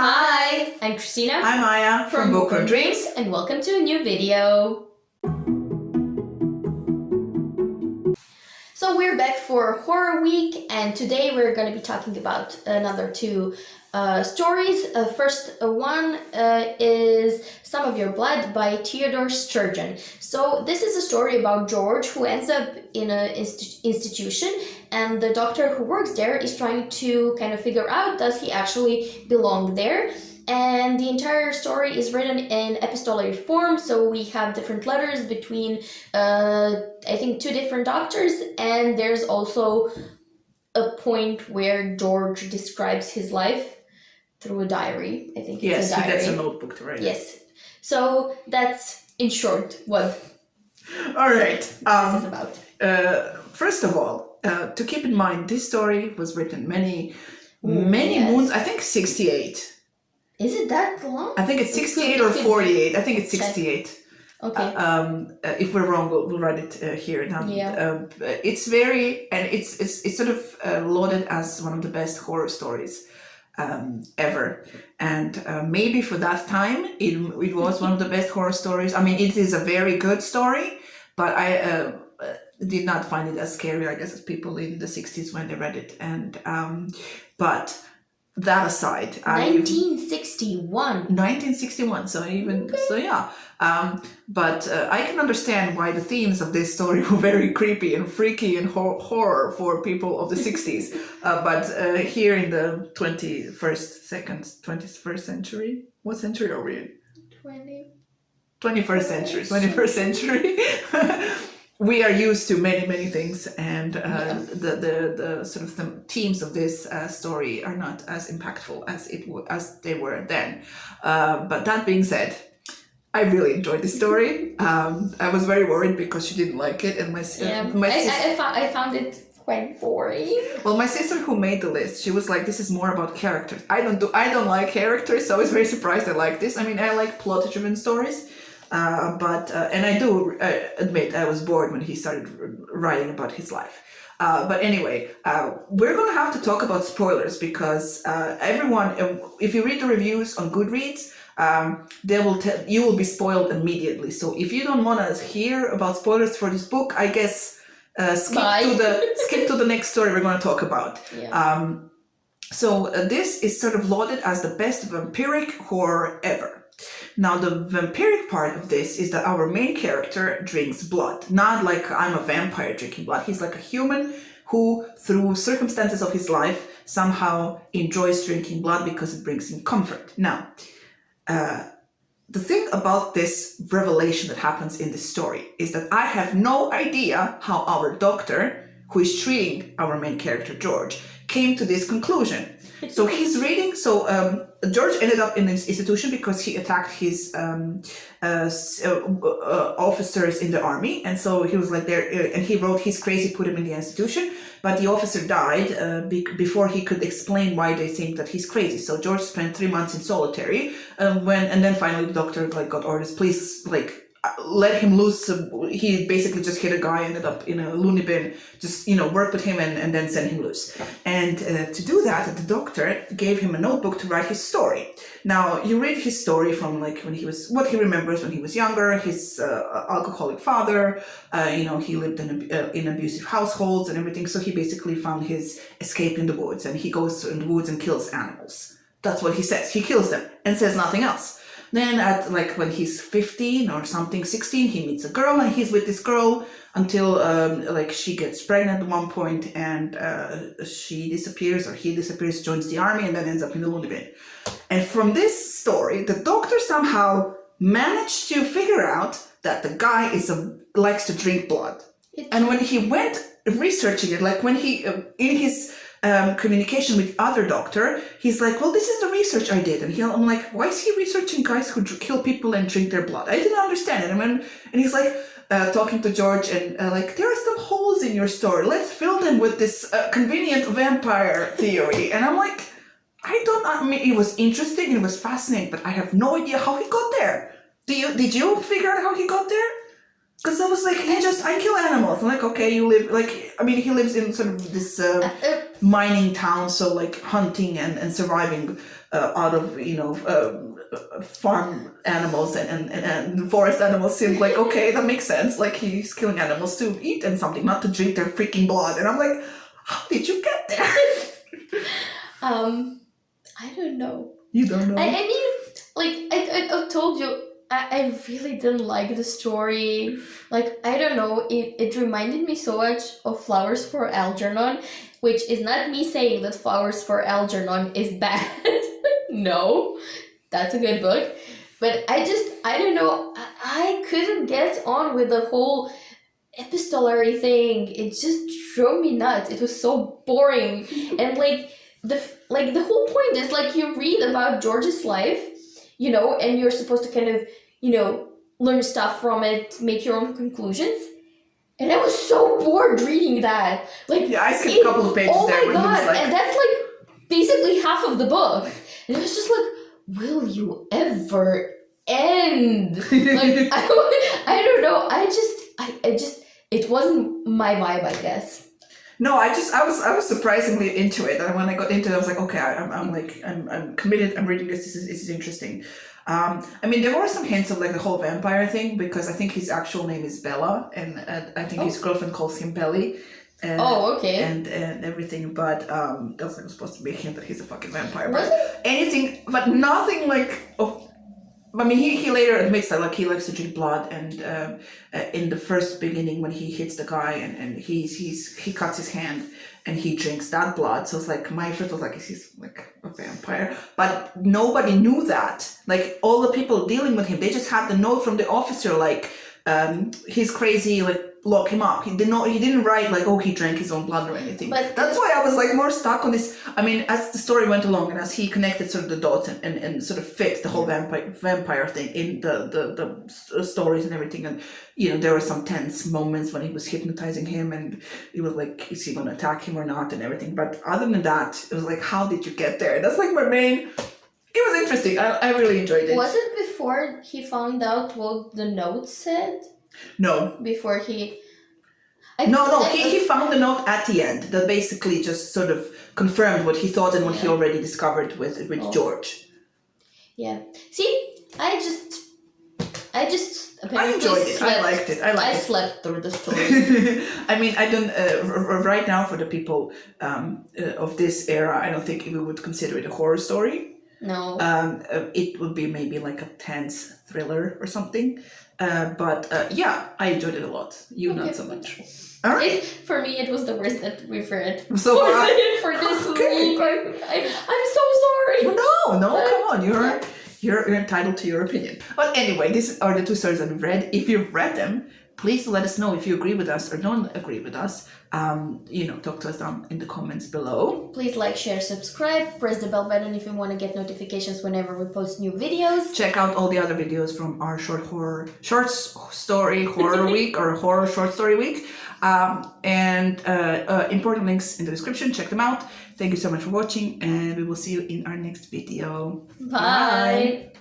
Hi, I'm Christina. I'm Maya from Book Room Dreams. And welcome to a new video. So we're back for Horror Week, and today we're going to be talking about another two stories. First one is Some of Your Blood by Theodore Sturgeon. So this is a story about George, who ends up in an institution, and the doctor who works there is trying to kind of figure out, does he actually belong there? And the entire story is written in epistolary form, so we have different letters between, I think, two different doctors, and there's also a point where George describes his life through a diary. I think it's a diary. Yes, he gets a notebook to write. Yes. So that's, in short, what all right. this is about. First of all, to keep in mind, this story was written many moons, I think 68. Is it that long? I think it's 68 or 48. I think it's 68. Okay. If we're wrong, we'll write it here now. Yeah. It's very, and it's sort of lauded as one of the best horror stories ever. And maybe for that time, it was one of the best horror stories. I mean, it is a very good story, but I did not find it as scary, I guess, as people in the 60s when they read it. And but that aside, 1961. So yeah. But I can understand why the themes of this story were very creepy and freaky and horror for people of the 60s. But here in the 21st century, what century are we in? 21st century. We are used to many things, and the sort of the themes of this story are not as impactful as they were then. But that being said, I really enjoyed the story. I was very worried because she didn't like it, and I found it quite boring. Well, my sister who made the list, she was like, "This is more about characters." I don't like characters, so I was very surprised I like this. I mean, I like plot-driven stories. But I do admit I was bored when he started writing about his life. But anyway, we're going to have to talk about spoilers because everyone, if you read the reviews on Goodreads, they will you will be spoiled immediately. So if you don't want to hear about spoilers for this book, I guess skip to the next story we're going to talk about. Yeah. So this is sort of lauded as the best vampiric horror ever. Now, the vampiric part of this is that our main character drinks blood. Not like I'm a vampire drinking blood. He's like a human who, through circumstances of his life, somehow enjoys drinking blood because it brings him comfort. Now, the thing about this revelation that happens in this story is that I have no idea how our doctor, who is treating our main character, George, came to this conclusion. So he's reading. George ended up in this institution because he attacked his officers in the army, and so he was like there. And he wrote he's crazy, put him in the institution. But the officer died before he could explain why they think that he's crazy. So George spent 3 months in solitary. And then finally the doctor got orders, please let him loose. He basically just hit a guy, ended up in a loony bin, just work with him and then send him loose. And to do that, the doctor gave him a notebook to write his story. Now you read his story from what he remembers when he was younger, his alcoholic father, he lived in abusive households and everything. So he basically found his escape in the woods, and he goes in the woods and kills animals. That's what he says. He kills them and says nothing else. Then at when he's 15 or something, 16, he meets a girl, and he's with this girl until she gets pregnant at one point, and she disappears, or he disappears, joins the army, and then ends up in the loony bin. And from this story, the doctor somehow managed to figure out that the guy likes to drink blood. And when he went researching it, when he in his communication with the other doctor, he's like, well, this is the research I did. And I'm like, why is he researching guys who kill people and drink their blood? I didn't understand it. And he's like talking to George, and there are some holes in your story. Let's fill them with this convenient vampire theory. And I'm like, I mean, it was interesting, it was fascinating, but I have no idea how he got there. Did you figure out how he got there? Because I was like, I kill animals. I'm like, okay, you live, like, I mean, he lives in sort of this mining town, so like hunting and surviving out of, farm animals and forest animals seemed like, okay, that makes sense. Like, he's killing animals to eat and something, not to drink their freaking blood. And I'm like, how did you get there? I don't know. You don't know? I mean, like, I told you, I really didn't like the story. Like, I don't know, it reminded me so much of Flowers for Algernon, which is not me saying that Flowers for Algernon is bad. No, that's a good book. But I don't know, I couldn't get on with the whole epistolary thing. It just drove me nuts. It was so boring. And the whole point is like you read about George's life, and you're supposed to kind of, learn stuff from it, make your own conclusions. And I was so bored reading that. Like, yeah, I skipped a couple of pages there. Oh my when he was god! like, And that's like basically half of the book. And it was just like, will you ever end? Like, I don't know. I just, it wasn't my vibe, I guess. No, I was surprisingly into it, and when I got into it, I was like, okay, I'm committed. I'm reading this. This is interesting. I mean, there were some hints of like the whole vampire thing, because I think his actual name is Bella, and I think his girlfriend calls him Belly. Okay. And everything, but that's like supposed to be a hint that he's a fucking vampire. Was But anything, but nothing like of. I mean, he later admits that like he likes to drink blood, and in the first beginning when he hits the guy and he cuts his hand and he drinks that blood. So it's like my first was like, is he like a vampire? But nobody knew that. Like all the people dealing with him, they just had the note from the officer like he's crazy, like lock him up. He didn't write like, oh, he drank his own blood or anything. But that's why I was like more stuck on this. I mean, as the story went along and as he connected sort of the dots and sort of fit the whole vampire thing in the stories and everything, and there were some tense moments when he was hypnotizing him and he was like, is he going to attack him or not and everything. But other than that, it was like, how did you get there? That's like my main. It was interesting. I really enjoyed it. Was it before he found out what the note said? No. Before he... He found the note at the end that basically just sort of confirmed what he thought and what he already discovered with George. Yeah. See, I enjoyed it. I liked it. I slept through the story. I mean, I don't... right now, for the people of this era, I don't think we would consider it a horror story. No. It would be maybe like a tense thriller or something. But yeah, I enjoyed it a lot. You not so much. All right. For me, it was the worst that we've read so for this week. I'm so sorry. No, come on. You're entitled to your opinion. But anyway, these are the two stories that we've read. If you've read them, please let us know if you agree with us or don't agree with us. Talk to us down in the comments below. Please like, share, subscribe, press the bell button if you want to get notifications whenever we post new videos. Check out all the other videos from our short story horror week or horror short story week. And important links in the description. Check them out. Thank you so much for watching, and we will see you in our next video. Bye.